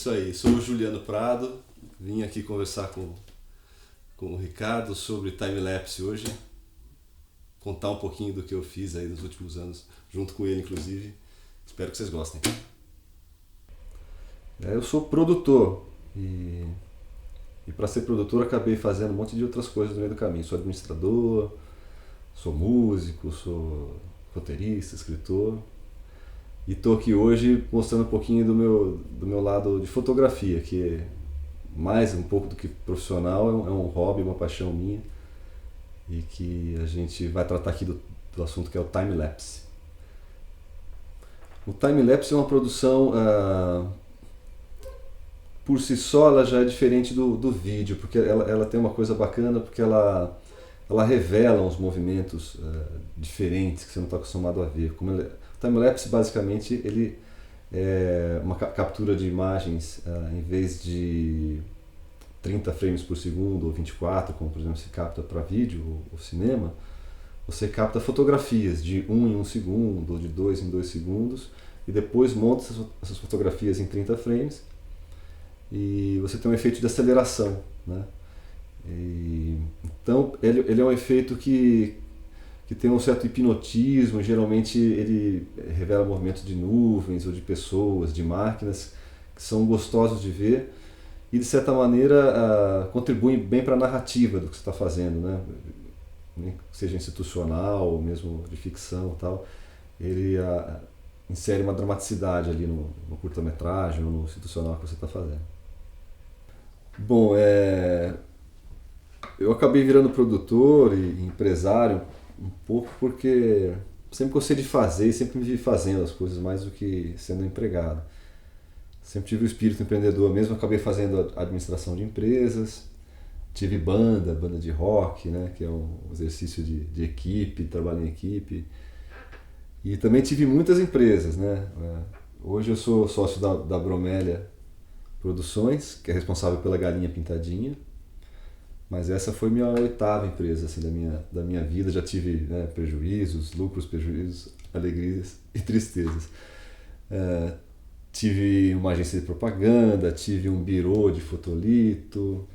isso aí, sou o Juliano Prado, vim aqui conversar com o Ricardo sobre time-lapse hoje, contar um pouquinho do que eu fiz aí nos últimos anos, junto com ele inclusive. Espero que vocês gostem. Eu sou produtor e para ser produtor acabei fazendo um monte de outras coisas no meio do caminho. Sou administrador, sou músico, sou roteirista, escritor. E estou aqui hoje mostrando um pouquinho do meu lado de fotografia, que é mais um pouco do que profissional, é um hobby, uma paixão minha, e que a gente vai tratar aqui do assunto que é o time-lapse. O time-lapse é uma produção, por si só, ela já é diferente do vídeo, porque ela tem uma coisa bacana, porque ela revela uns movimentos diferentes que você não está acostumado a ver. O time-lapse, basicamente, ele é uma captura de imagens, em vez de 30 frames por segundo ou 24, como por exemplo se capta para vídeo ou cinema, você capta fotografias de 1 em 1 segundo ou de 2 em 2 segundos e depois monta essas fotografias em 30 frames e você tem um efeito de aceleração, né? Então ele é um efeito que tem um certo hipnotismo. Geralmente ele revela movimentos de nuvens ou de pessoas, de máquinas, que são gostosos de ver e de certa maneira contribuem bem para a narrativa do que você está fazendo, né? Seja institucional ou mesmo de ficção e tal. Ele insere uma dramaticidade ali no curta-metragem ou no institucional que você está fazendo. Bom, eu acabei virando produtor e empresário um pouco porque sempre gostei de fazer e sempre me vi fazendo as coisas mais do que sendo empregado. Sempre tive o espírito empreendedor mesmo, acabei fazendo administração de empresas, tive banda de rock, né, que é um exercício de equipe, trabalho em equipe. E também tive muitas empresas, né? Hoje eu sou sócio da Bromélia Produções, que é responsável pela Galinha Pintadinha. Mas essa foi minha 8ª empresa assim, da minha vida. Já tive, né, prejuízos, lucros, prejuízos, alegrias e tristezas. Tive uma agência de propaganda, tive um birô de fotolito,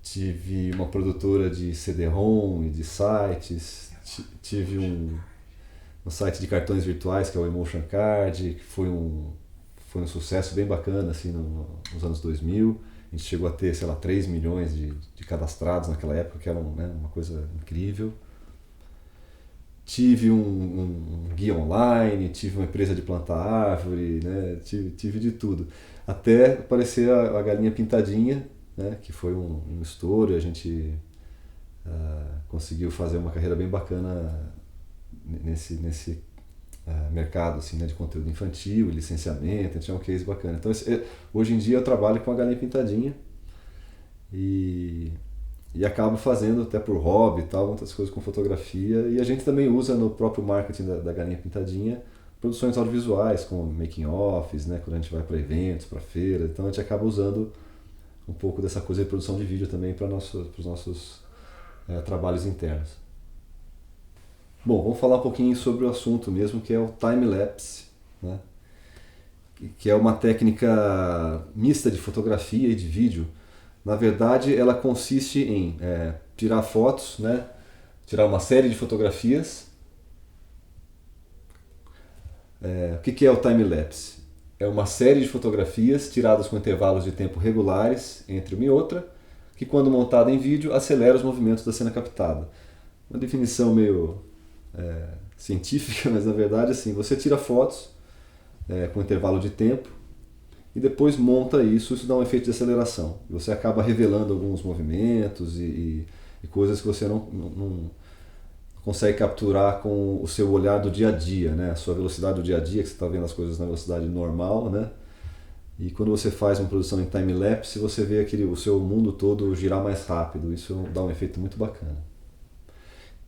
tive uma produtora de CD-ROM e de sites, tive um site de cartões virtuais que é o Emotion Card, que foi um sucesso bem bacana assim, nos anos 2000. A gente chegou a ter, 3 milhões de cadastrados naquela época, que era uma coisa incrível. Tive um guia online, tive uma empresa de plantar árvore, né? Tive de tudo. Até aparecer a Galinha Pintadinha, né? Que foi um estouro, e a gente conseguiu fazer uma carreira bem bacana nesse mercado assim, né, de conteúdo infantil, licenciamento. A gente tinha um case bacana. Então hoje em dia eu trabalho com a Galinha Pintadinha e acabo fazendo até por hobby e tal, muitas coisas com fotografia, e a gente também usa no próprio marketing da Galinha Pintadinha produções audiovisuais como making offs, né, quando a gente vai para eventos, para feira. Então a gente acaba usando um pouco dessa coisa de produção de vídeo também para os nossos trabalhos internos. Bom, vamos falar um pouquinho sobre o assunto mesmo, que é o time-lapse, né? Que é uma técnica mista de fotografia e de vídeo. Na verdade, ela consiste em tirar fotos, né? Tirar uma série de fotografias. O que é o time-lapse? É uma série de fotografias tiradas com intervalos de tempo regulares entre uma e outra, que quando montada em vídeo acelera os movimentos da cena captada. Uma definição meio científica, mas na verdade assim, você tira fotos com intervalo de tempo e depois monta isso dá um efeito de aceleração. Você acaba revelando alguns movimentos e coisas que você não consegue capturar com o seu olhar do dia a dia, né? A sua velocidade do dia a dia, que você está vendo as coisas na velocidade normal, né? E quando você faz uma produção em time-lapse, você vê o seu mundo todo girar mais rápido. Isso dá um efeito muito bacana.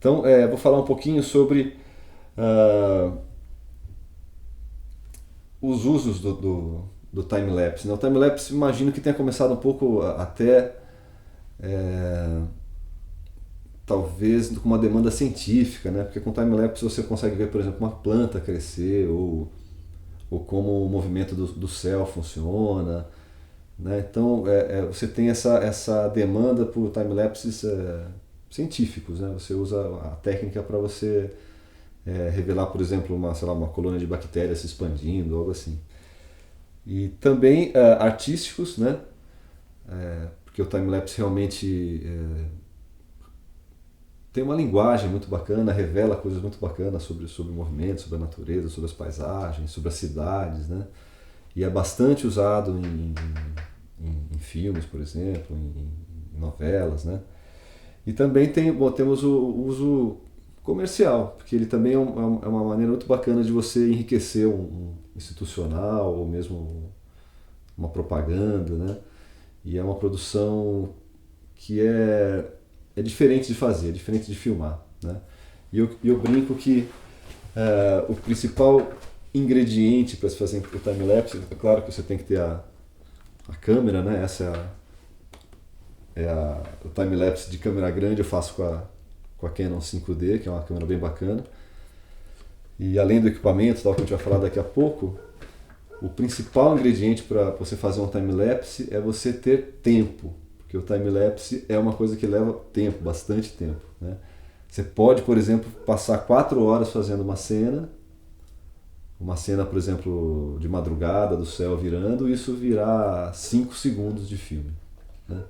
Então, vou falar um pouquinho sobre os usos do time-lapse. O time-lapse, imagino que tenha começado um pouco até, talvez, com uma demanda científica, né? Porque com time-lapse você consegue ver, por exemplo, uma planta crescer ou como o movimento do céu funciona. né? Então você tem essa demanda por time-lapses científicos, né? Você usa a técnica para você revelar, por exemplo, sei lá, uma colônia de bactérias se expandindo, algo assim. E também artísticos, né? Porque o time-lapse realmente tem uma linguagem muito bacana, revela coisas muito bacanas sobre o movimento, sobre a natureza, sobre as paisagens, sobre as cidades, né? E é bastante usado em filmes, por exemplo, em novelas, né? E também temos o uso comercial, porque ele também é uma maneira muito bacana de você enriquecer um institucional ou mesmo uma propaganda, né? E é uma produção que é diferente de fazer, é diferente de filmar, né? E eu brinco que o principal ingrediente para se fazer o time-lapse, é claro que você tem que ter a câmera, né? Essa o time-lapse de câmera grande eu faço com a Canon 5D, que é uma câmera bem bacana. E além do equipamento, tal, que a gente vai falar daqui a pouco, o principal ingrediente para você fazer um time-lapse é você ter tempo, porque o time-lapse é uma coisa que leva tempo, bastante tempo, né? Você pode, por exemplo, passar 4 horas fazendo uma cena, por exemplo, de madrugada, do céu virando, e isso virar 5 segundos de filme, né?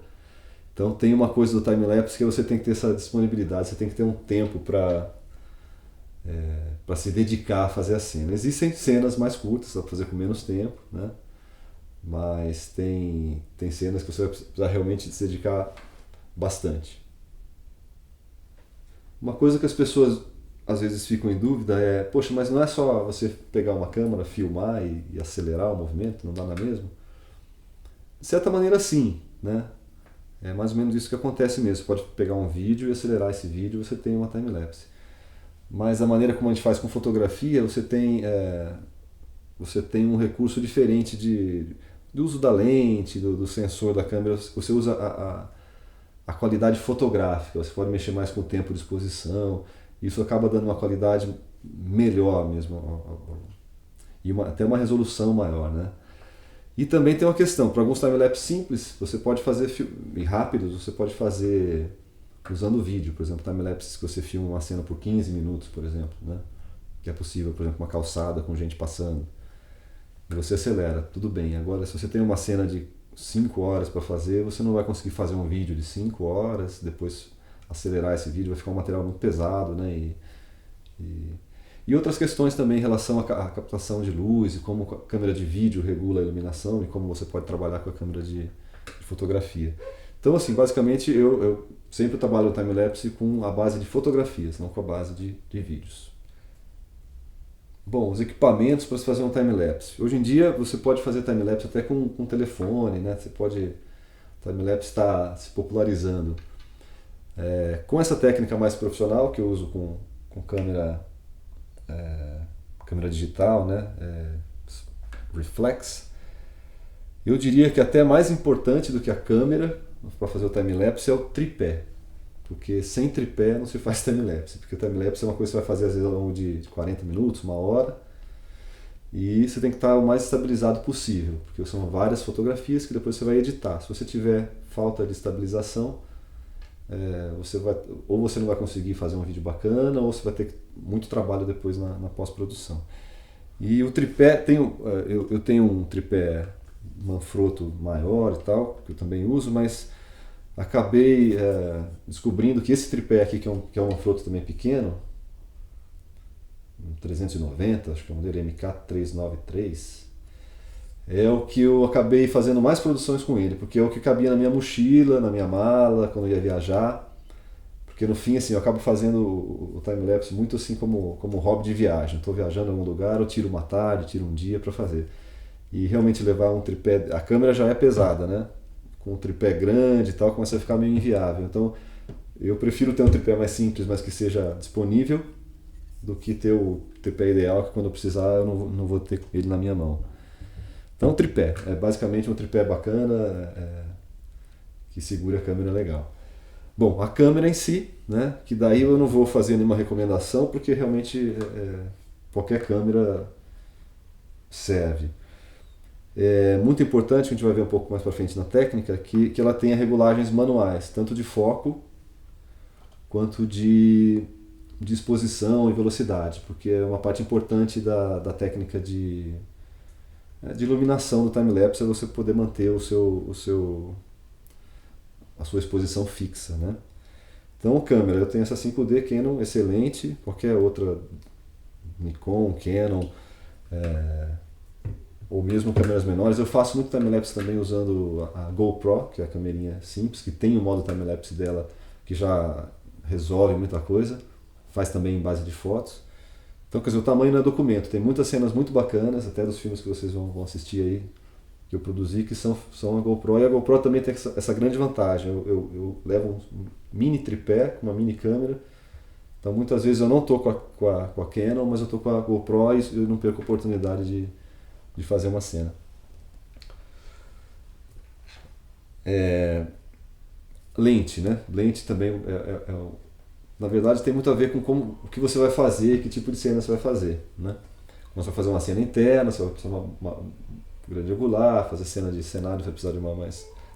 Então tem uma coisa do time-lapse que você tem que ter essa disponibilidade, você tem que ter um tempo para se dedicar a fazer a cena. Existem cenas mais curtas, dá para fazer com menos tempo, né? Mas tem cenas que você vai precisar realmente se dedicar bastante. Uma coisa que as pessoas às vezes ficam em dúvida é, poxa, mas não é só você pegar uma câmera, filmar e acelerar o movimento, não dá na mesma? De certa maneira sim, né? É mais ou menos isso que acontece mesmo. Você pode pegar um vídeo e acelerar esse vídeo e você tem uma time-lapse. Mas a maneira como a gente faz com fotografia, você tem um recurso diferente do uso da lente, do sensor da câmera. Você usa a qualidade fotográfica, você pode mexer mais com o tempo de exposição. Isso acaba dando uma qualidade melhor mesmo, e até uma resolução maior, né? E também tem uma questão, para alguns time-lapse simples, você pode fazer, e rápidos, você pode fazer usando vídeo. Por exemplo, time-lapse que você filma uma cena por 15 minutos, por exemplo, né? Que é possível, por exemplo, uma calçada com gente passando. E você acelera, tudo bem. Agora, se você tem uma cena de 5 horas para fazer, você não vai conseguir fazer um vídeo de 5 horas, depois acelerar esse vídeo, vai ficar um material muito pesado, né? E outras questões também em relação à captação de luz e como a câmera de vídeo regula a iluminação e como você pode trabalhar com a câmera de fotografia. Então, assim, basicamente eu sempre trabalho o time-lapse com a base de fotografias, não com a base de vídeos. Bom, os equipamentos para se fazer um time-lapse. Hoje em dia você pode fazer time-lapse até com telefone, né? O time-lapse está se popularizando. Com essa técnica mais profissional que eu uso com câmera digital, né? Reflex, eu diria que até mais importante do que a câmera para fazer o time-lapse é o tripé. Porque sem tripé não se faz time-lapse. Porque o time-lapse é uma coisa que você vai fazer às vezes ao longo de 40 minutos, 1 hora. E você tem que estar o mais estabilizado possível. Porque são várias fotografias que depois você vai editar. Se você tiver falta de estabilização, ou você não vai conseguir fazer um vídeo bacana, ou você vai ter muito trabalho depois na pós-produção. E o tripé, eu tenho um tripé Manfrotto maior e tal, que eu também uso, mas acabei descobrindo que esse tripé aqui, que é um Manfrotto também pequeno, um 390, acho que é o modelo MK393, é o que eu acabei fazendo mais produções com ele, porque é o que cabia na minha mochila, na minha mala, quando eu ia viajar. Porque no fim, assim, eu acabo fazendo o time-lapse muito assim como hobby de viagem. Estou viajando em algum lugar, eu tiro uma tarde, tiro um dia para fazer. E realmente levar um tripé... A câmera já é pesada, né? Com um tripé grande e tal, começa a ficar meio inviável. Então, eu prefiro ter um tripé mais simples, mas que seja disponível, do que ter o tripé ideal, que quando eu precisar eu não vou ter ele na minha mão. Então, tripé. É basicamente um tripé bacana, que segura a câmera legal. Bom, a câmera em si, né, que daí eu não vou fazer nenhuma recomendação, porque realmente qualquer câmera serve. É muito importante, a gente vai ver um pouco mais para frente na técnica, que ela tenha regulagens manuais, tanto de foco quanto de exposição e velocidade, porque é uma parte importante da técnica de iluminação do time-lapse, é você poder manter a sua exposição fixa, né? Então, câmera, eu tenho essa 5D Canon excelente, qualquer outra Nikon, Canon, ou mesmo câmeras menores. Eu faço muito time-lapse também usando a GoPro, que é a câmerinha simples, que tem o modo time-lapse dela, que já resolve muita coisa, faz também em base de fotos. Então, quer dizer, o tamanho não é documento, tem muitas cenas muito bacanas, até dos filmes que vocês vão assistir aí, que eu produzi, que são a GoPro, e a GoPro também tem essa grande vantagem, eu levo um mini tripé, com uma mini câmera, então muitas vezes eu não estou com a Canon, mas eu estou com a GoPro e eu não perco a oportunidade de fazer uma cena. Lente, né? Lente também na verdade tem muito a ver com o que você vai fazer, que tipo de cena você vai fazer, né? Você vai fazer uma cena interna, você vai precisar de uma grande angular, fazer cena de cenário, você vai precisar de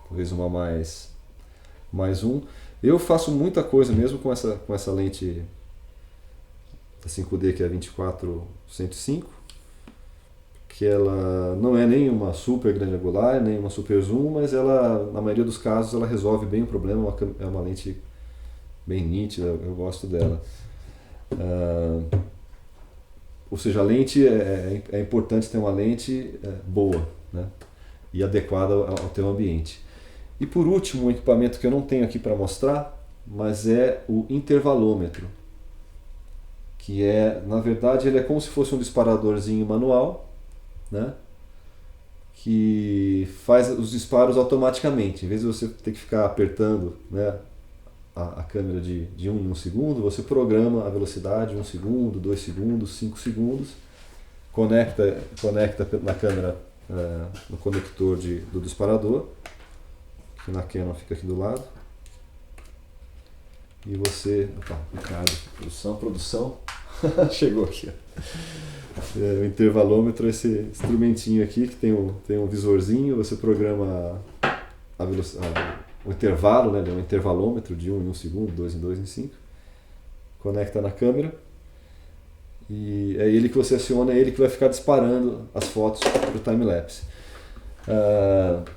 talvez uma mais um. Eu faço muita coisa mesmo com essa lente da 5D, que é a 24-105, que ela não é nem uma super grande angular, nem uma super zoom, mas ela, na maioria dos casos, ela resolve bem o problema, é uma lente bem nítida, eu gosto dela. Ou seja, a lente é importante ter uma lente boa, né? E adequada ao teu ambiente. E por último, um equipamento que eu não tenho aqui para mostrar, mas é o intervalômetro, que na verdade, ele é como se fosse um disparadorzinho manual, né? Que faz os disparos automaticamente. Em vez de você ter que ficar apertando, né, a câmera de 1 em 1 segundo, você programa a velocidade 1 segundo, 2 segundos, 5 segundos, conecta na câmera no conector do disparador, que na Canon fica aqui do lado, e você... Opa, Ricardo, produção, chegou aqui, o intervalômetro, esse instrumentinho aqui que tem um visorzinho, você programa a velocidade, o intervalo, né, um intervalômetro de 1 em 1 segundo, 2 em 2 em 5, conecta na câmera e é ele que você aciona, é ele que vai ficar disparando as fotos para o time-lapse.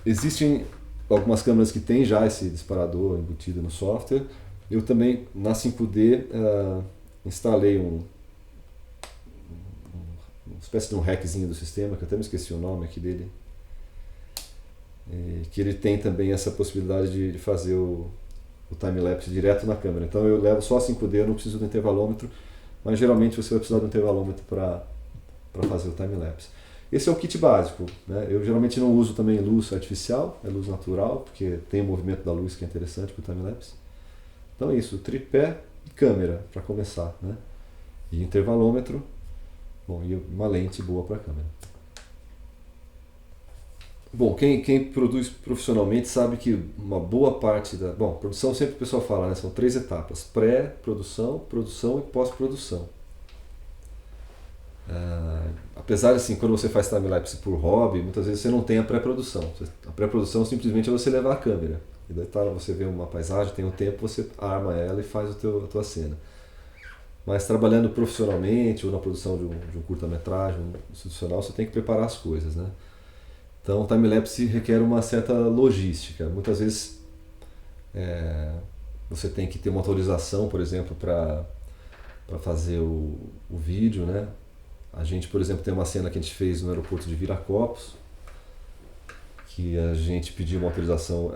Existem algumas câmeras que têm já esse disparador embutido no software. Eu também, na 5D, instalei uma espécie de um hackzinho do sistema, que eu até me esqueci o nome aqui dele, que ele tem também essa possibilidade de fazer o time-lapse direto na câmera. Então eu levo só a 5D, eu não preciso do intervalômetro, mas geralmente você vai precisar do intervalômetro para fazer o time-lapse. Esse é o kit básico, né? Eu geralmente não uso também luz artificial, é luz natural, porque tem o movimento da luz que é interessante para o time-lapse. Então é isso, tripé e câmera para começar, né? E intervalômetro, bom, e uma lente boa para a câmera. Bom, quem produz profissionalmente sabe que uma boa parte da... Bom, produção sempre o pessoal fala, né? São 3 etapas: pré-produção, produção e pós-produção. Apesar de, assim, quando você faz time-lapse por hobby, muitas vezes você não tem a pré-produção. A pré-produção simplesmente é você levar a câmera. E daí você vê uma paisagem, tem um tempo, você arma ela e faz a tua cena. Mas trabalhando profissionalmente ou na produção de um curta-metragem, institucional, você tem que preparar as coisas, né? Então, o time-lapse requer uma certa logística. Muitas vezes você tem que ter uma autorização, por exemplo, para fazer o vídeo, né? A gente, por exemplo, tem uma cena que a gente fez no aeroporto de Viracopos, que a gente pediu uma autorização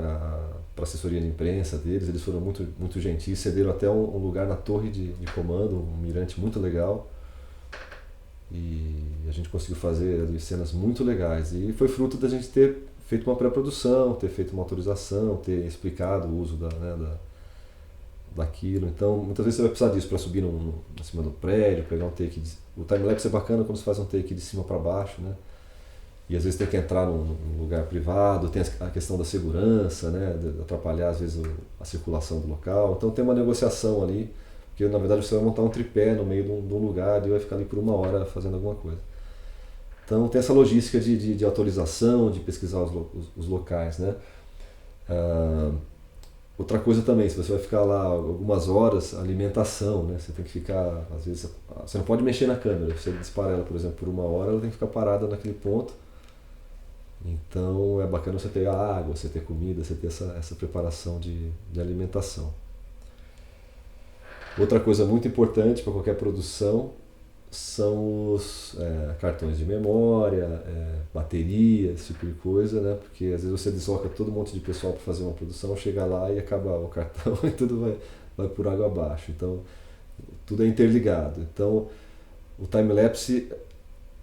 para a assessoria de imprensa deles, eles foram muito, muito gentis, cederam até um lugar na torre de comando, um mirante muito legal, e a gente conseguiu fazer ali cenas muito legais, e foi fruto da gente ter feito uma pré-produção, ter feito uma autorização, ter explicado o uso daquilo. Então muitas vezes você vai precisar disso para subir em cima do prédio, pegar um take o time-lapse é bacana quando você faz um take de cima para baixo, né? E às vezes tem que entrar num lugar privado, tem a questão da segurança, né? De atrapalhar às vezes a circulação do local. Então tem uma negociação ali, porque na verdade você vai montar um tripé no meio de um lugar e vai ficar ali por 1 hora fazendo alguma coisa. Então tem essa logística de atualização, de pesquisar os locais, né? Outra coisa também, se você vai ficar lá algumas horas, alimentação, né? Você tem que ficar, às vezes, você não pode mexer na câmera. Se você dispara ela, por exemplo, por uma hora, ela tem que ficar parada naquele ponto. Então é bacana você ter água, você ter comida, você ter essa preparação de alimentação. Outra coisa muito importante para qualquer produção são os cartões de memória, bateria, esse tipo de coisa, né? Porque às vezes você desloca todo um monte de pessoal para fazer uma produção, chega lá e acaba o cartão e tudo vai por água abaixo. Então tudo é interligado. Então o time-lapse,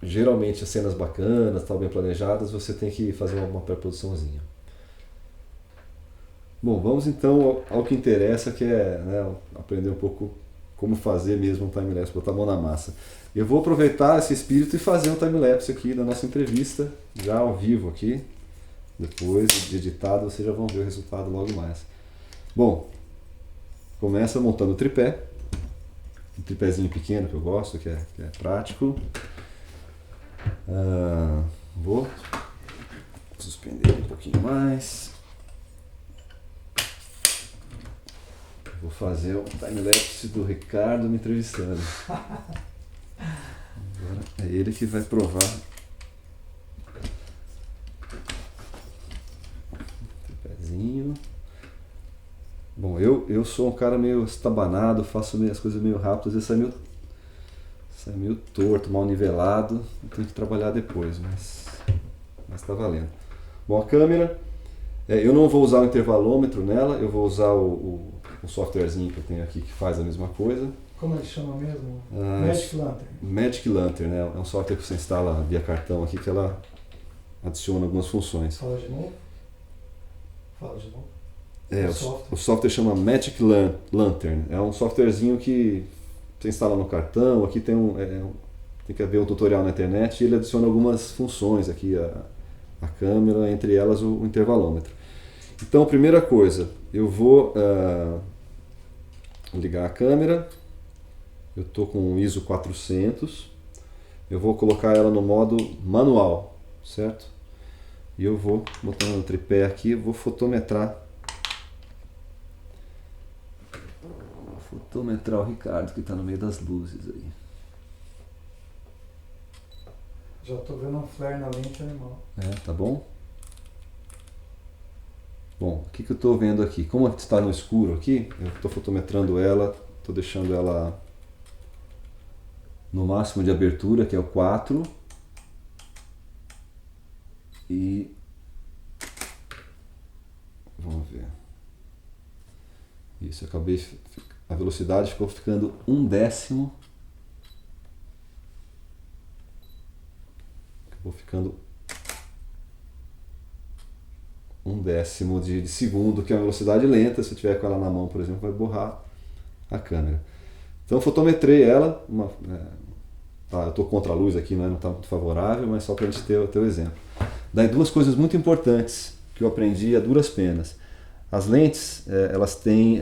geralmente as cenas bacanas, tal, bem planejadas, você tem que fazer uma pré-produçãozinha. Bom, vamos então ao que interessa, que é, né, aprender um pouco como fazer mesmo um time-lapse, botar a mão na massa. Eu vou aproveitar esse espírito e fazer um time-lapse aqui da nossa entrevista, já ao vivo aqui. Depois de editado, vocês já vão ver o resultado logo mais. Bom, começa montando o tripé. Um tripézinho pequeno que eu gosto, que é prático. Vou suspender um pouquinho mais. Vou fazer o time-lapse do Ricardo me entrevistando. Agora é ele que vai provar. Tripézinho. Bom, eu sou um cara meio estabanado, faço as coisas meio rápido, às vezes sai meio torto, mal nivelado, tenho que trabalhar depois, mas tá valendo. Bom, a câmera, eu não vou usar o intervalômetro nela, eu vou usar o softwarezinho que eu tenho aqui que faz a mesma coisa. Como ele chama mesmo? Magic Lantern. Magic Lantern, né? É um software que você instala via cartão aqui que ela adiciona algumas funções. Fala de novo. O software chama Magic Lantern. É um softwarezinho que você instala no cartão. Aqui tem tem que haver um tutorial na internet e ele adiciona algumas funções aqui, a câmera, entre elas o intervalômetro. Então, primeira coisa, eu vou ligar a câmera. Eu estou com o ISO 400. Eu vou colocar ela no modo manual, certo? E eu vou botar no tripé aqui, vou fotometrar. Vou fotometrar o Ricardo que está no meio das luzes aí. Já estou vendo um flare na lente animal. Tá bom? Bom, o que eu estou vendo aqui? Como está no escuro aqui, eu estou fotometrando ela, estou deixando ela no máximo de abertura, que é o 4. E vamos ver. Isso, a velocidade ficou ficando 1/10. Acabou ficando 1/10 de segundo, que é uma velocidade lenta. Se eu tiver com ela na mão, por exemplo, vai borrar a câmera. Então eu fotometrei ela, eu estou contra a luz aqui, não está muito favorável, mas só para a gente ter o exemplo. Daí duas coisas muito importantes que eu aprendi a duras penas. As lentes, elas têm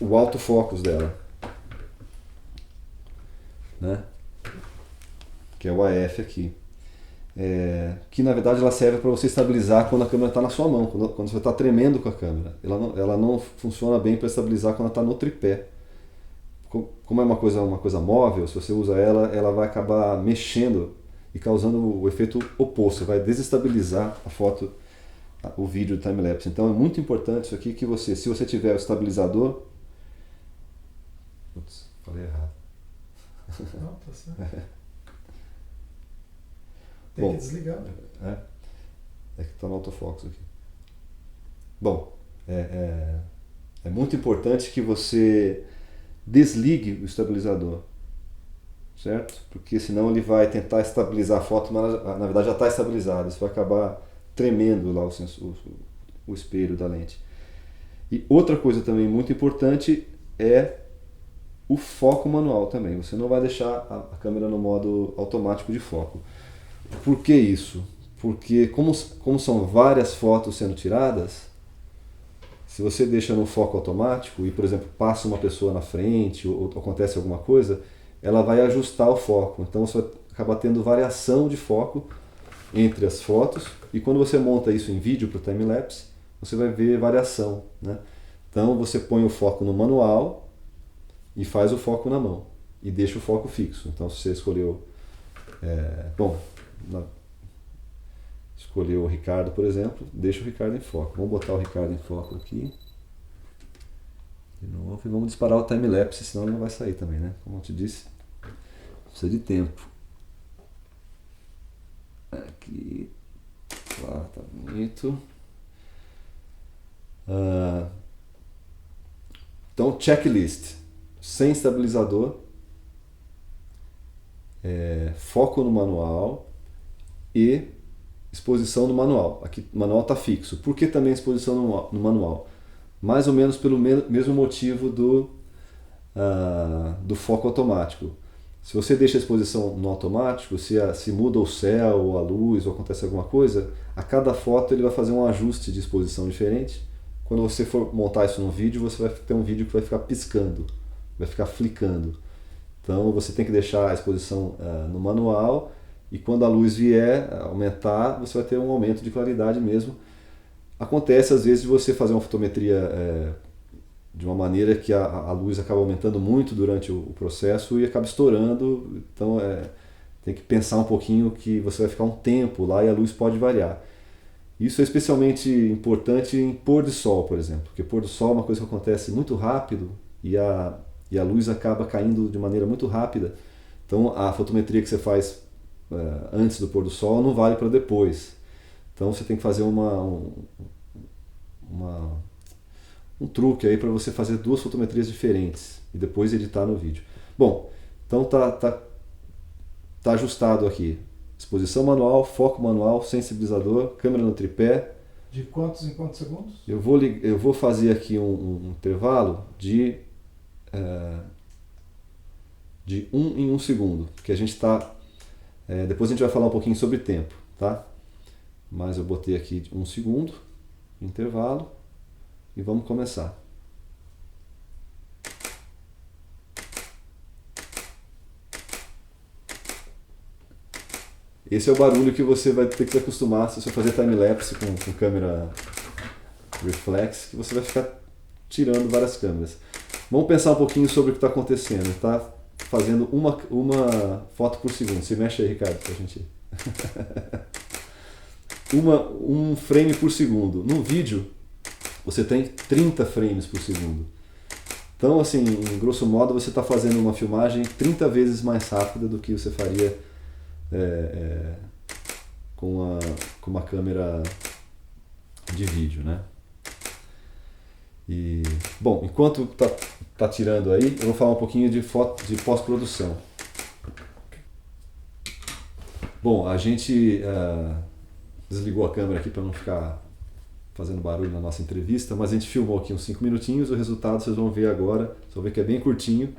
o autofocus dela, né? Que é o AF aqui. Que na verdade ela serve para você estabilizar quando a câmera está na sua mão, quando você está tremendo com a câmera. Ela não funciona bem para estabilizar quando ela está no tripé. Como é uma coisa móvel, se você usa ela vai acabar mexendo e causando o efeito oposto. Você vai desestabilizar a foto, o vídeo do time-lapse. Então é muito importante isso aqui, que se você tiver o estabilizador... Putz, falei errado. Não, tá certo. Tem que desligar. É que está no autofocus aqui. Bom, é muito importante que você desligue o estabilizador, certo? Porque senão ele vai tentar estabilizar a foto, mas na verdade já está estabilizado. Isso vai acabar tremendo lá o espelho da lente. E outra coisa também muito importante é o foco manual também. Você não vai deixar a câmera no modo automático de foco. Por que isso? Porque como são várias fotos sendo tiradas, se você deixa no foco automático e, por exemplo, passa uma pessoa na frente ou acontece alguma coisa, ela vai ajustar o foco. Então você vai acabar tendo variação de foco entre as fotos, e quando você monta isso em vídeo para o time-lapse, você vai ver variação, né? Então você põe o foco no manual e faz o foco na mão, e deixa o foco fixo. Então se você escolheu, escolheu o Ricardo, por exemplo, deixa o Ricardo em foco. Vamos botar o Ricardo em foco aqui. De novo, e vamos disparar o time-lapse, senão ele não vai sair também, né? Como eu te disse, precisa de tempo. Aqui, lá, tá bonito. Então, checklist, sem estabilizador, foco no manual e exposição no manual. Aqui o manual está fixo. Por que também exposição no manual? Mais ou menos pelo mesmo motivo do foco automático. Se você deixa a exposição no automático, se muda o céu, ou a luz, ou acontece alguma coisa, a cada foto ele vai fazer um ajuste de exposição diferente. Quando você for montar isso no vídeo, você vai ter um vídeo que vai ficar piscando, vai ficar flicando. Então você tem que deixar a exposição no manual, e quando a luz vier aumentar, você vai ter um aumento de claridade mesmo. Acontece às vezes de você fazer uma fotometria de uma maneira que a luz acaba aumentando muito durante o processo e acaba estourando. Então tem que pensar um pouquinho que você vai ficar um tempo lá e a luz pode variar. Isso é especialmente importante em pôr do sol, por exemplo, porque pôr do sol é uma coisa que acontece muito rápido e a luz acaba caindo de maneira muito rápida. Então a fotometria que você faz antes do pôr do sol não vale para depois. Então você tem que fazer um truque aí para você fazer duas fotometrias diferentes e depois editar no vídeo. Bom, então tá ajustado aqui. Exposição manual, foco manual, sensibilizador, câmera no tripé. De quantos em quantos segundos? Eu vou fazer aqui um intervalo de 1 em 1 segundo, porque a gente está... depois a gente vai falar um pouquinho sobre tempo, tá? Mas eu botei aqui 1 segundo, intervalo, e vamos começar. Esse é o barulho que você vai ter que se acostumar se você fazer time-lapse com câmera reflex, que você vai ficar tirando várias câmeras. Vamos pensar um pouquinho sobre o que está acontecendo. Está fazendo uma foto por segundo. Se mexe aí, Ricardo, pra gente... um frame por segundo. No vídeo, você tem 30 frames por segundo. Então, assim, em grosso modo, você está fazendo uma filmagem 30 vezes mais rápida do que você faria com uma câmera de vídeo, né? E, bom, enquanto tá tirando aí, eu vou falar um pouquinho de pós-produção. Bom, a gente desligou a câmera aqui para não ficar fazendo barulho na nossa entrevista, mas a gente filmou aqui uns 5 minutinhos, o resultado vocês vão ver agora, vocês vão ver que é bem curtinho.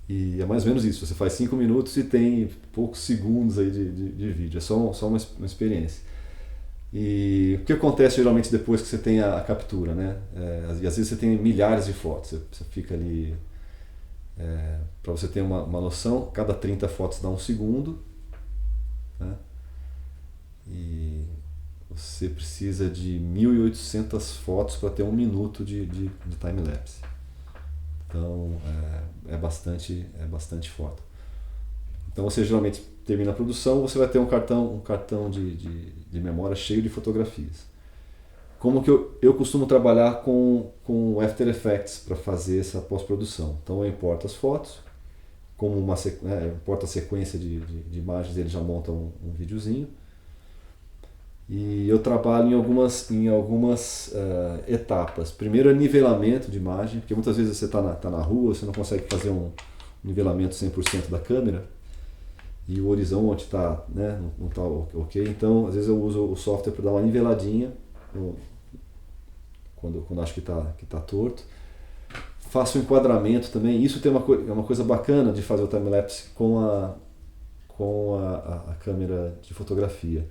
E é mais ou menos isso, você faz 5 minutos e tem poucos segundos aí de vídeo, é só uma experiência. E o que acontece geralmente depois que você tem a captura, né? E às vezes você tem milhares de fotos, você fica ali... para você ter uma noção, cada 30 fotos dá 1 segundo, né? E você precisa de 1.800 fotos para ter 1 minuto de time-lapse. Então é bastante foto. Então você geralmente termina a produção, você vai ter um cartão de memória cheio de fotografias. Como que eu costumo trabalhar com After Effects para fazer essa pós-produção. Então eu importo as fotos, como eu importo a sequência de imagens, ele já monta um videozinho. E eu trabalho em algumas etapas. Primeiro é nivelamento de imagem, porque muitas vezes você está na rua, você não consegue fazer um nivelamento 100% da câmera, e o horizonte está, né, não está ok. Então, às vezes eu uso o software para dar uma niveladinha, quando acho que tá torto. Faço um enquadramento também. Isso é uma coisa bacana de fazer o time-lapse com a câmera de fotografia.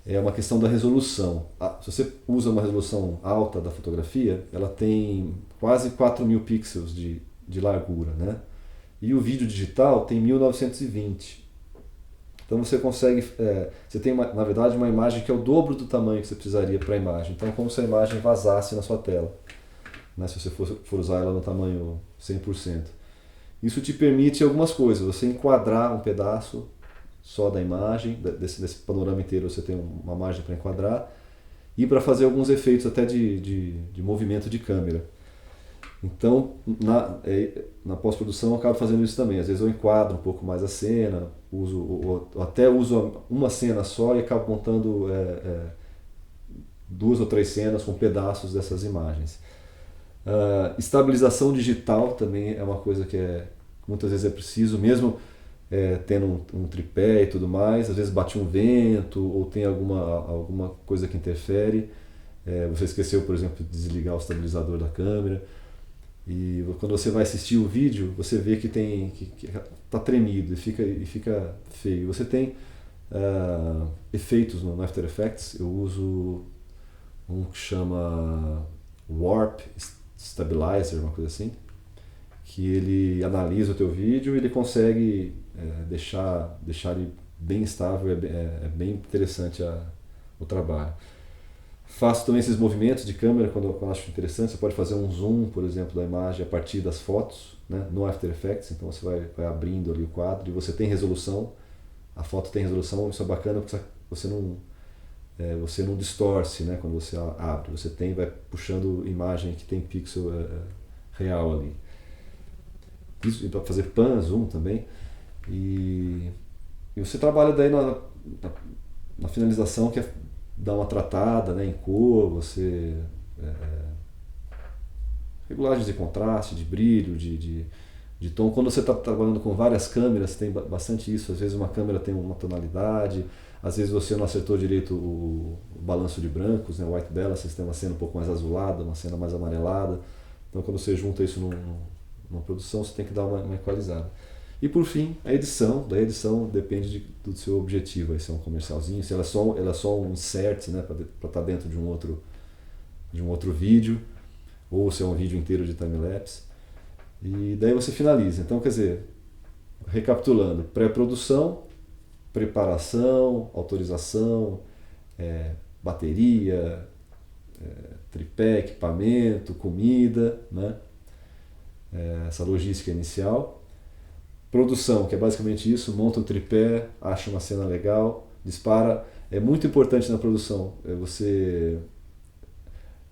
É uma questão da resolução. Se você usa uma resolução alta da fotografia, ela tem quase 4.000 pixels de de largura, né? E o vídeo digital tem 1920. Então você consegue, você tem na verdade uma imagem que é o dobro do tamanho que você precisaria para a imagem. Então é como se a imagem vazasse na sua tela, né? Se você for usar ela no tamanho 100%. Isso te permite algumas coisas, você enquadrar um pedaço só da imagem, desse panorama inteiro você tem uma margem para enquadrar, e para fazer alguns efeitos até de movimento de câmera. Então, na pós-produção eu acabo fazendo isso também. Às vezes eu enquadro um pouco mais a cena, até uso uma cena só e acabo montando 2 ou 3 cenas com pedaços dessas imagens. Estabilização digital também é uma coisa que muitas vezes é preciso, mesmo tendo um tripé e tudo mais. Às vezes bate um vento ou tem alguma coisa que interfere. Você esqueceu, por exemplo, de desligar o estabilizador da câmera. E quando você vai assistir o vídeo, você vê que tá tremido e fica feio. Você tem efeitos no After Effects. Eu uso um que chama Warp Stabilizer, uma coisa assim, que ele analisa o teu vídeo e ele consegue deixar ele bem estável. É bem interessante o trabalho. Faço também esses movimentos de câmera quando eu acho interessante. Você pode fazer um zoom, por exemplo, da imagem a partir das fotos, né, no After Effects. Então você vai abrindo ali o quadro e você tem resolução. A foto tem resolução, isso é bacana porque você não distorce, né, quando você abre. Você vai puxando imagem que tem pixel real ali. Isso para fazer pan, zoom também. E você trabalha daí na finalização, que é dar uma tratada, né, em cor, você regulagens de contraste, de brilho, de tom. Quando você está trabalhando com várias câmeras, tem bastante isso. Às vezes uma câmera tem uma tonalidade, às vezes você não acertou direito o balanço de brancos, né, o white balance, você tem uma cena um pouco mais azulada, uma cena mais amarelada. Então quando você junta isso numa produção, você tem que dar uma equalizada. E por fim, a edição. Da edição depende do seu objetivo. Aí se é um comercialzinho, se ela é só um insert, né, para estar dentro de um outro vídeo, ou se é um vídeo inteiro de time-lapse. E daí você finaliza. Então, quer dizer, recapitulando: pré-produção, preparação, autorização, bateria, tripé, equipamento, comida, né? Essa logística inicial. Produção, que é basicamente isso: monta o tripé, acha uma cena legal, dispara. É muito importante na produção você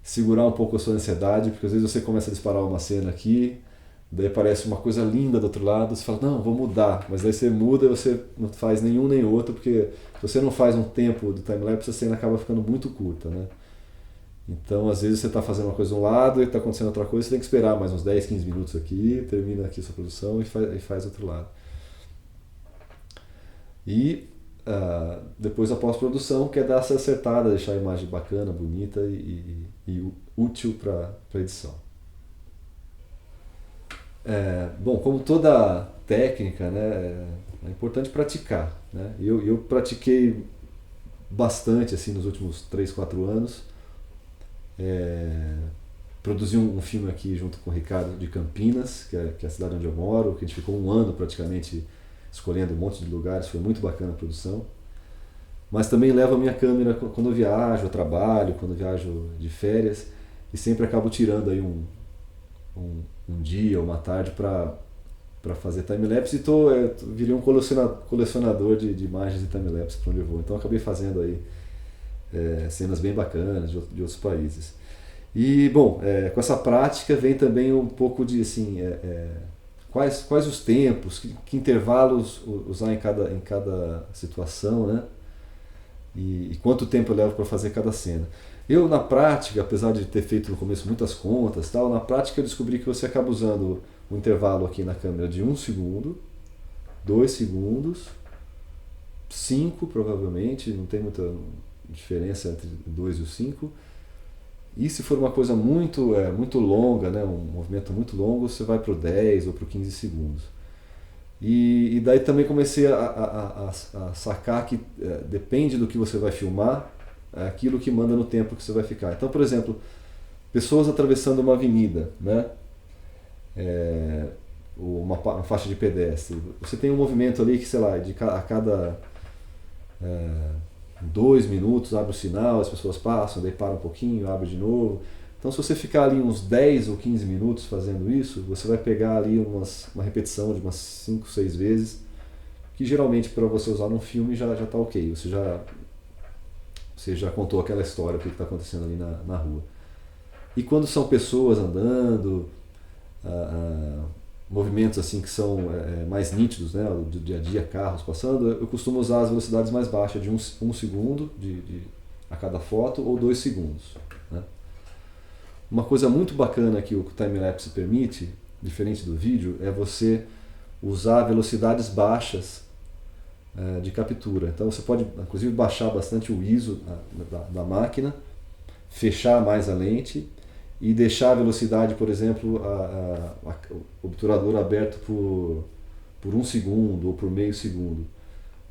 segurar um pouco a sua ansiedade, porque às vezes você começa a disparar uma cena aqui, daí aparece uma coisa linda do outro lado, você fala, não, vou mudar, mas daí você muda e você não faz nenhum nem outro, porque se você não faz um tempo do time-lapse, a cena acaba ficando muito curta, né? Então, às vezes você está fazendo uma coisa de um lado e está acontecendo outra coisa, você tem que esperar mais uns 10, 15 minutos aqui, termina aqui a sua produção e faz do outro lado. E depois a pós-produção, que é dar essa acertada, deixar a imagem bacana, bonita e útil para a edição. Bom, como toda técnica, né, é importante praticar, né? Eu pratiquei bastante assim, nos últimos 3, 4 anos. Produzi um filme aqui junto com o Ricardo de Campinas, que é a cidade onde eu moro, que a gente ficou um ano praticamente escolhendo um monte de lugares, foi muito bacana a produção. Mas também levo a minha câmera quando eu viajo, eu trabalho, quando eu viajo de férias, e sempre acabo tirando aí um dia, uma tarde para fazer time-lapse, e virei um colecionador de imagens de time-lapse para onde eu vou. Então acabei fazendo aí cenas bem bacanas de outros países. E, bom, com essa prática vem também um pouco de, assim, quais os tempos, que intervalos usar em cada situação, né? E quanto tempo eu levo para fazer cada cena. Eu, na prática, apesar de ter feito no começo muitas contas, na prática eu descobri que você acaba usando um intervalo aqui na câmera de 1 segundo, 2 segundos, 5 provavelmente, não tem muita diferença entre o 2 e o 5. E se for uma coisa muito longa, né, um movimento muito longo, você vai para o 10 ou para o 15 segundos. E daí também comecei a sacar que depende do que você vai filmar, é aquilo que manda no tempo que você vai ficar. Então, por exemplo, pessoas atravessando uma avenida, né? uma faixa de pedestre. Você tem um movimento ali que, sei lá, a cada 2 minutos abre o sinal, as pessoas passam, daí para um pouquinho, abre de novo. Então, se você ficar ali uns 10 ou 15 minutos fazendo isso, você vai pegar ali uma repetição de umas 5, 6 vezes, que geralmente para você usar num filme já está ok. Você já contou aquela história, o que está acontecendo ali na rua. E quando são pessoas andando, movimentos assim que são mais nítidos, né, do dia a dia, carros passando, eu costumo usar as velocidades mais baixas, de 1 segundo a cada foto, ou 2 segundos. Né? Uma coisa muito bacana que o time-lapse permite, diferente do vídeo, é você usar velocidades baixas de captura. Então você pode, inclusive, baixar bastante o ISO da máquina, fechar mais a lente e deixar a velocidade, por exemplo, o obturador aberto por 1 segundo ou por meio segundo.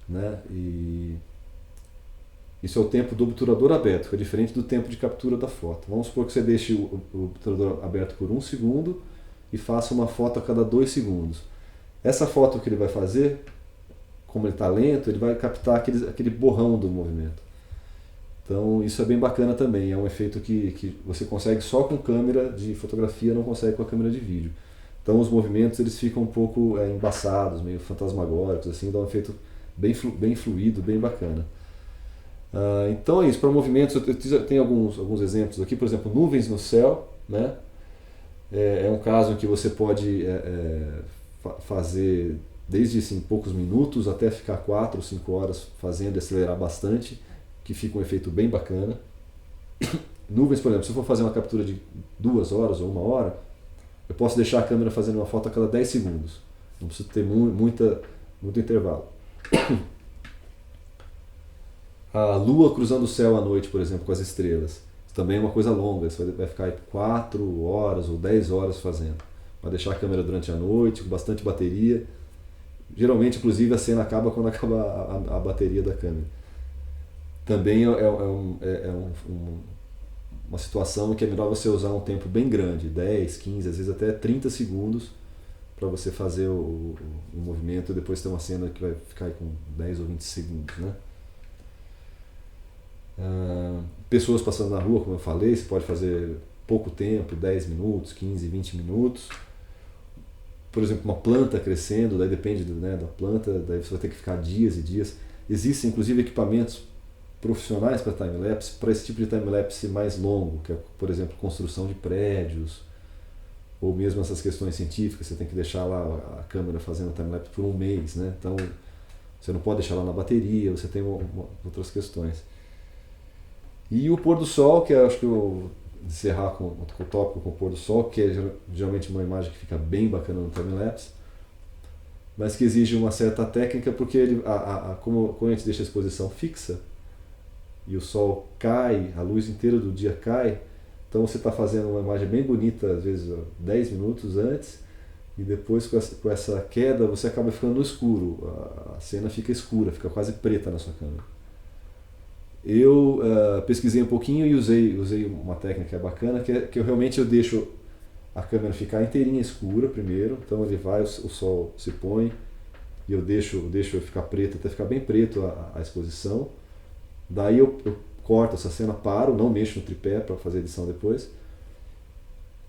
Né? E isso é o tempo do obturador aberto, que é diferente do tempo de captura da foto. Vamos supor que você deixe o obturador aberto por 1 segundo e faça uma foto a cada 2 segundos. Essa foto que ele vai fazer, como ele está lento, ele vai captar aquele borrão do movimento. Então isso é bem bacana também, é um efeito que você consegue só com câmera de fotografia, não consegue com a câmera de vídeo. Então os movimentos eles ficam um pouco embaçados, meio fantasmagóricos, assim, dá um efeito bem fluido, bem bacana. Então é isso, para movimentos eu tenho alguns exemplos aqui, por exemplo, nuvens no céu, né? É um caso em que você pode fazer desde assim, poucos minutos até ficar 4 ou 5 horas fazendo e acelerar bastante, que fica um efeito bem bacana. Nuvens, por exemplo, se eu for fazer uma captura de 2 horas ou 1 hora, eu posso deixar a câmera fazendo uma foto a cada 10 segundos. Não preciso ter muito intervalo. A lua cruzando o céu à noite, por exemplo, com as estrelas. Também é uma coisa longa, você vai ficar 4 horas ou 10 horas fazendo. Vai deixar a câmera durante a noite, com bastante bateria. Geralmente, inclusive, a cena acaba quando acaba a bateria da câmera. Também uma situação em que é melhor você usar um tempo bem grande, 10, 15, às vezes até 30 segundos, para você fazer o movimento e depois ter uma cena que vai ficar com 10 ou 20 segundos. Né? Pessoas passando na rua, como eu falei, você pode fazer pouco tempo, 10 minutos, 15, 20 minutos. Por exemplo, uma planta crescendo, daí depende da planta, daí você vai ter que ficar dias e dias. Existem inclusive equipamentos profissionais para time-lapse, para esse tipo de time-lapse mais longo, que é, por exemplo, construção de prédios, ou mesmo essas questões científicas, você tem que deixar lá a câmera fazendo time-lapse por 1 mês, né? Então você não pode deixar lá na bateria, você tem outras questões. E o pôr do sol, que eu acho que eu vou encerrar com o tópico com o pôr do sol, que é geralmente uma imagem que fica bem bacana no time-lapse, mas que exige uma certa técnica, porque como a gente deixa a exposição fixa, e o sol cai, a luz inteira do dia cai, então você está fazendo uma imagem bem bonita, às vezes 10 minutos antes, e depois com essa queda você acaba ficando no escuro, a cena fica escura, fica quase preta na sua câmera. Eu pesquisei um pouquinho e usei uma técnica bacana, que eu realmente deixo a câmera ficar inteirinha escura primeiro, então ele vai, o sol se põe, e eu deixo ficar preto, até ficar bem preto a exposição. Daí eu corto essa cena, paro, não mexo no tripé para fazer edição depois,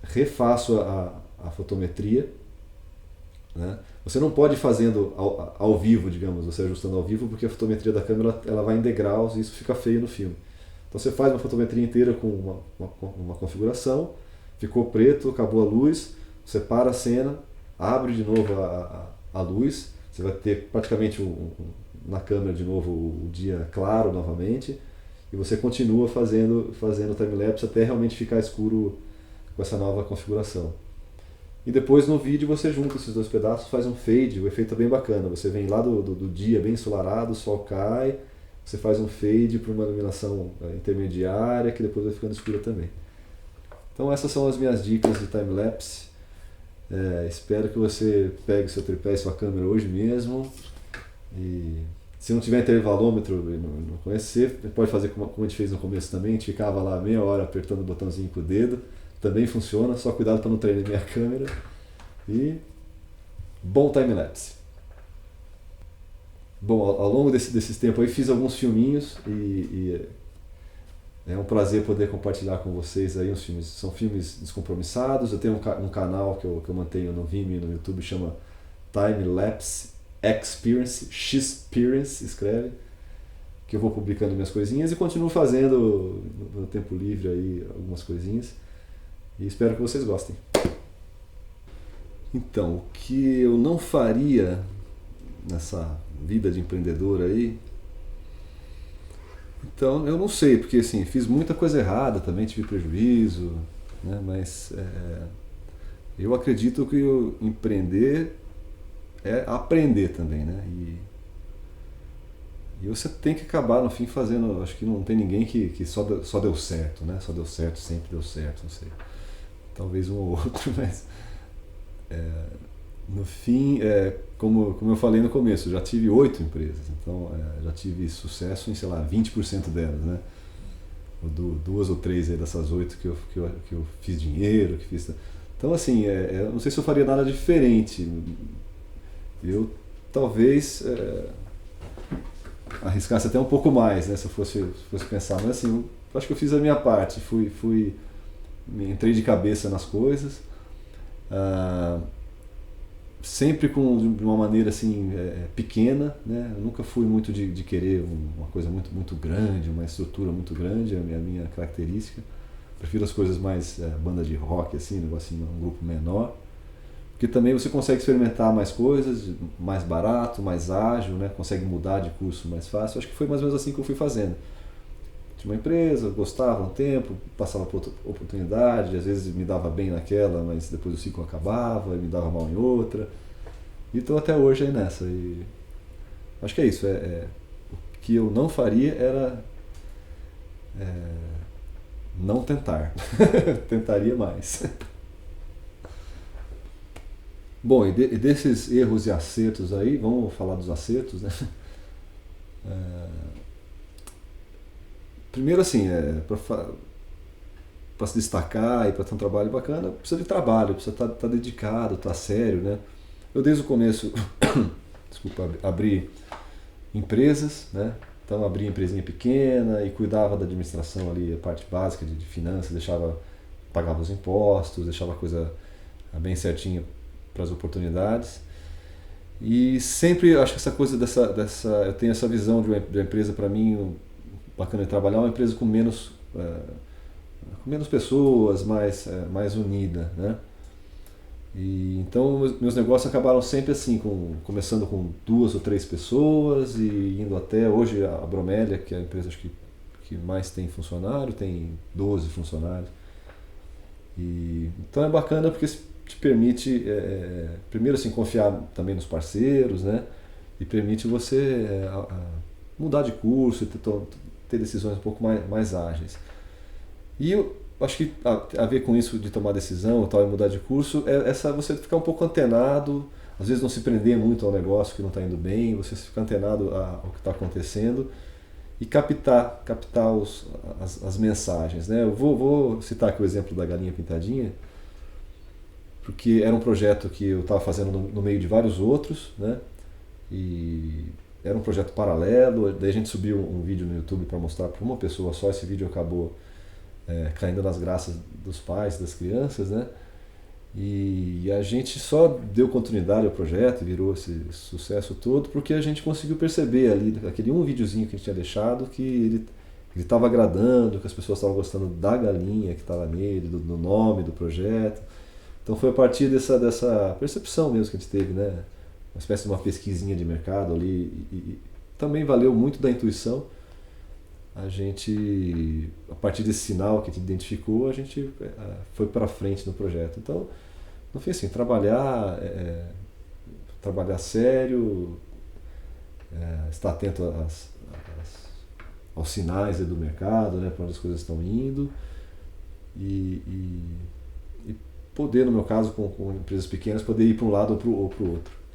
refaço a fotometria, né? Você não pode ir fazendo ao vivo, digamos, você ajustando ao vivo, porque a fotometria da câmera ela vai em degraus e isso fica feio no filme. Então você faz uma fotometria inteira com uma configuração, ficou preto, acabou a luz, você para a cena, abre de novo a luz, você vai ter praticamente na câmera de novo o dia claro novamente, e você continua fazendo time-lapse até realmente ficar escuro com essa nova configuração. E depois no vídeo você junta esses 2 pedaços, faz um fade, o efeito é bem bacana. Você vem lá do dia bem ensolarado, o sol cai, você faz um fade para uma iluminação intermediária, que depois vai ficando escura também. Então essas são as minhas dicas de time-lapse. Espero que você pegue seu tripé e sua câmera hoje mesmo. E se não tiver intervalômetro e não conhecer, pode fazer como a gente fez no começo também, a gente ficava lá meia hora apertando o botãozinho com o dedo, também funciona, só cuidado para não tremer a câmera. E bom time-lapse. Bom, ao longo desses tempos aí fiz alguns filminhos e é um prazer poder compartilhar com vocês aí uns filmes. São filmes descompromissados. Eu tenho um canal que eu mantenho no Vimeo e no YouTube, chama Time Lapse Experience, X-Experience, escreve, que eu vou publicando minhas coisinhas e continuo fazendo no tempo livre aí algumas coisinhas. E espero que vocês gostem. Então, o que eu não faria nessa vida de empreendedor aí, então eu não sei, porque assim, fiz muita coisa errada também, tive prejuízo, né? Mas eu acredito que empreender é aprender também, né? E você tem que acabar no fim fazendo, acho que não tem ninguém que só deu certo, né? Só deu certo, sempre deu certo, não sei. Talvez um ou outro, mas no fim, como eu falei no começo, eu já tive 8 empresas, então já tive sucesso em, sei lá, 20% delas, né? Ou 2 ou 3 aí dessas 8 que eu fiz dinheiro, que fiz... Então, assim, eu não sei se eu faria nada diferente. Eu talvez arriscasse até um pouco mais, né, se eu fosse pensar, mas assim, eu acho que eu fiz a minha parte, entrei de cabeça nas coisas, sempre de uma maneira assim pequena, né? Eu nunca fui muito de querer uma coisa muito grande, uma estrutura muito grande, é a minha característica. Prefiro as coisas mais banda de rock, assim, um negocinho, um grupo menor. Porque também você consegue experimentar mais coisas, mais barato, mais ágil, né? Consegue mudar de curso mais fácil. Acho que foi mais ou menos assim que eu fui fazendo. Tinha uma empresa, gostava um tempo, passava por outra oportunidade, às vezes me dava bem naquela, mas depois o ciclo acabava e me dava mal em outra. E estou até hoje aí nessa. E acho que é isso. O que eu não faria era não tentar. Tentaria mais. Bom, e desses erros e acertos aí, vamos falar dos acertos, né? Primeiro, assim, para se destacar e para ter um trabalho bacana, precisa de trabalho, precisa estar dedicado, estar sério, né? Eu desde o começo, desculpa, abri empresas, né? Então abri uma empresinha pequena e cuidava da administração ali, a parte básica de finanças, pagava os impostos, deixava a coisa bem certinha para as oportunidades. E sempre acho que essa coisa eu tenho essa visão de uma empresa, para mim, bacana de trabalhar, uma empresa com menos pessoas, mais unida, né? E então meus negócios acabaram sempre assim, começando com 2 ou 3 pessoas e indo até hoje a Bromélia, que é a empresa acho que mais tem funcionário, tem 12 funcionários. E então é bacana porque te permite, primeiro assim, confiar também nos parceiros, né? E permite você mudar de curso e ter decisões um pouco mais ágeis. E eu acho que a ver com isso de tomar decisão e mudar de curso, você ficar um pouco antenado, às vezes não se prender muito ao negócio que não está indo bem, você ficar antenado ao que está acontecendo e captar as mensagens, né? Eu vou citar aqui o exemplo da Galinha Pintadinha, porque era um projeto que eu estava fazendo no meio de vários outros, né? E era um projeto paralelo, daí a gente subiu um vídeo no YouTube para mostrar para uma pessoa só, esse vídeo acabou caindo nas graças dos pais, das crianças, né? E a gente só deu continuidade ao projeto, virou esse sucesso todo, porque a gente conseguiu perceber ali, aquele um videozinho que a gente tinha deixado, que ele estava agradando, que as pessoas estavam gostando da galinha que estava nele, do nome do projeto. Então foi a partir dessa percepção mesmo que a gente teve, né? Uma espécie de uma pesquisinha de mercado ali, e também valeu muito da intuição. A gente, a partir desse sinal que a gente identificou, a gente foi para frente no projeto. Então, no fim, assim, trabalhar sério, estar atento aos sinais do mercado, né, para onde as coisas estão indo, e poder, no meu caso, com empresas pequenas, poder ir para um lado ou para o outro.